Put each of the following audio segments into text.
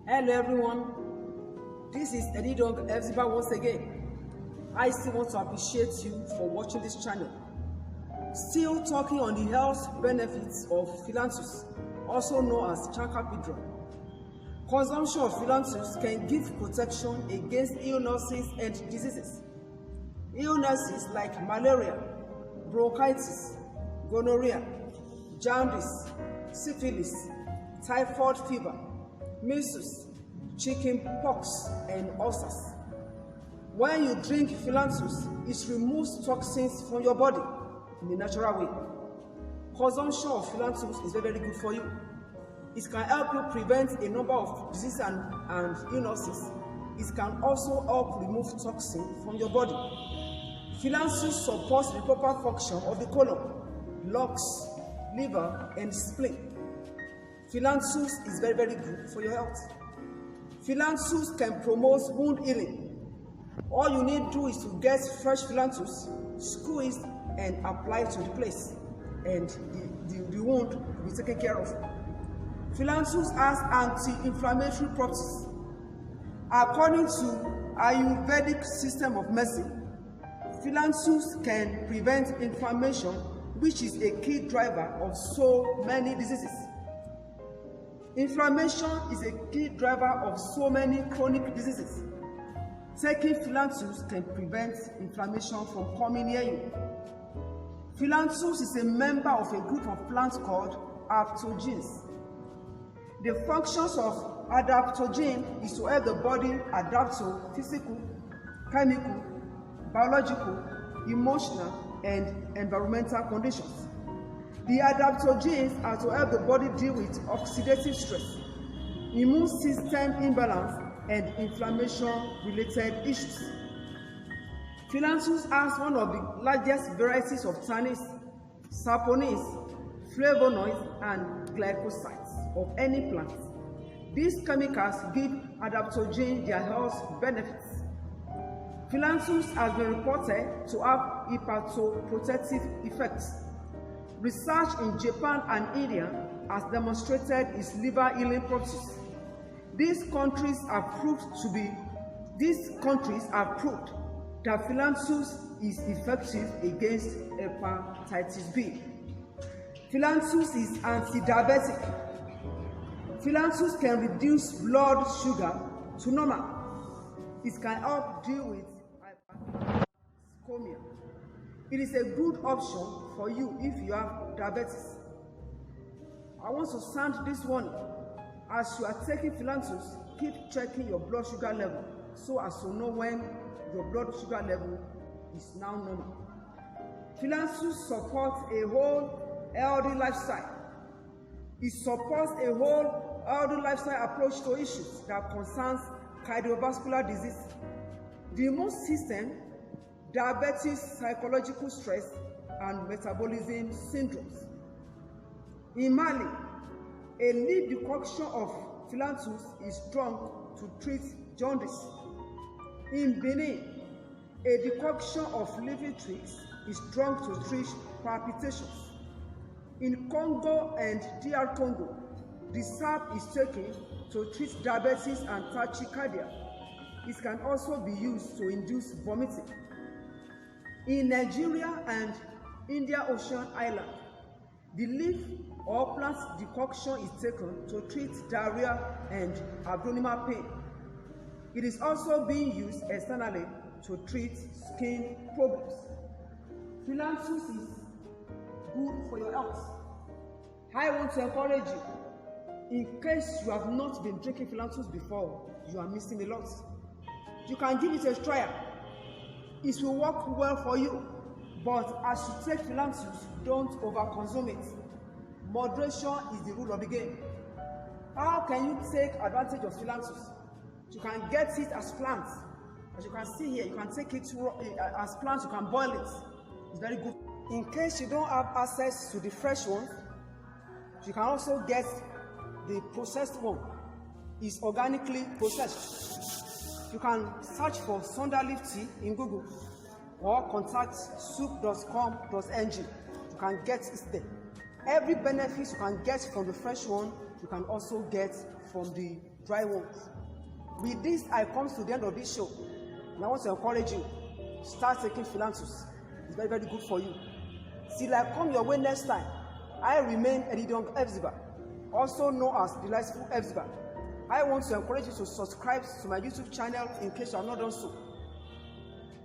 Hello everyone, this is Edidong Efziba once again. I still want to appreciate you for watching this channel. Still talking on the health benefits of Phyllanthus, also known as Chancapidra. Consumption of Phyllanthus can give protection against illnesses and diseases. Illnesses like malaria, bronchitis, gonorrhea, jaundice, syphilis, typhoid fever, measles, chicken pox, and ulcers. When you drink Phyllanthus, it removes toxins from your body in a natural way. Consumption of Phyllanthus is very good for you. It can help you prevent a number of diseases and illnesses. It can also help remove toxins from your body. Phyllanthus supports the proper function of the colon, lungs, liver, and spleen. Phyllanthus is very good for your health. Phyllanthus can promote wound healing. All you need to do is to get fresh Phyllanthus, squeeze and apply it to the place, and the wound will be taken care of. Phyllanthus has anti-inflammatory properties. According to Ayurvedic system of medicine, Phyllanthus can prevent inflammation, which is a key driver of so many diseases. Inflammation is a key driver of so many chronic diseases. Taking Phyllanthus can prevent inflammation from coming near you. Phyllanthus is a member of a group of plants called adaptogens. The functions of adaptogen is to help the body adapt to physical, chemical, biological, emotional, and environmental conditions. The adaptogens are to help the body deal with oxidative stress, immune system imbalance, and inflammation-related issues. Phyllanthus has one of the largest varieties of tannins, saponins, flavonoids, and glycosides of any plant. These chemicals give adaptogens their health benefits. Phyllanthus has been reported to have hepatoprotective effects. Research in Japan and India has demonstrated its liver healing properties. These countries have proved that Phyllanthus is effective against hepatitis B. Phyllanthus is anti-diabetic. Phyllanthus can reduce blood sugar to normal. It can help deal with hyperglycemia. It is a good option for you if you have diabetes. I want to sound this warning. As you are taking Phyllanthus, keep checking your blood sugar level so as to know when your blood sugar level is now normal. Phyllanthus supports a whole healthy lifestyle. It supports a whole healthy lifestyle approach to issues that concerns cardiovascular disease, the immune system, diabetes, psychological stress, and metabolism syndromes. In Mali, a leaf decoction of Phyllanthus is drunk to treat jaundice. In Benin, a decoction of leafy twigs is drunk to treat palpitations. In Congo and DR Congo, the sap is taken to treat diabetes and tachycardia. It can also be used to induce vomiting. In Nigeria and Indian Ocean Island, the leaf or plant decoction is taken to treat diarrhea and abdominal pain. It is also being used externally to treat skin problems. Phyllanthus is good for your health. I want to encourage you, in case you have not been drinking Phyllanthus before, you are missing a lot. You can give it a trial. It will work well for you, but as you take Phyllanthus, don't overconsume it. Moderation is the rule of the game. How can you take advantage of Phyllanthus? You can get it as plants. As you can see here, you can take it as plants, you can boil it. It's very good. In case you don't have access to the fresh one, you can also get the processed one. It's organically processed. You can search for Sunderleaf tea in Google or contact soup.com.ng. You can get it there. Every benefit you can get from the fresh one, you can also get from the dry ones. With this, I come to the end of this show, and I want to encourage you, start taking Philanthus. It's very, very good for you. Till I come your way next time, I remain Edidiong Epsiba, also known as Delightful Epsiba. I want to encourage you to subscribe to my YouTube channel in case you have not done so.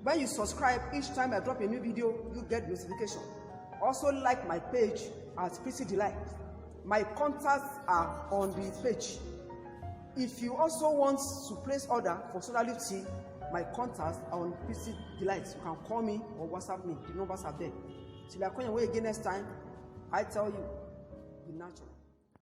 When you subscribe, each time I drop a new video, you get notification. Also like my page at PC Delight. My contacts are on the page. If you also want to place order for solar leaf tea, my contacts are on PC Delight. You can call me or WhatsApp me. The numbers are there. Till I come your way again next time, I tell you, be natural.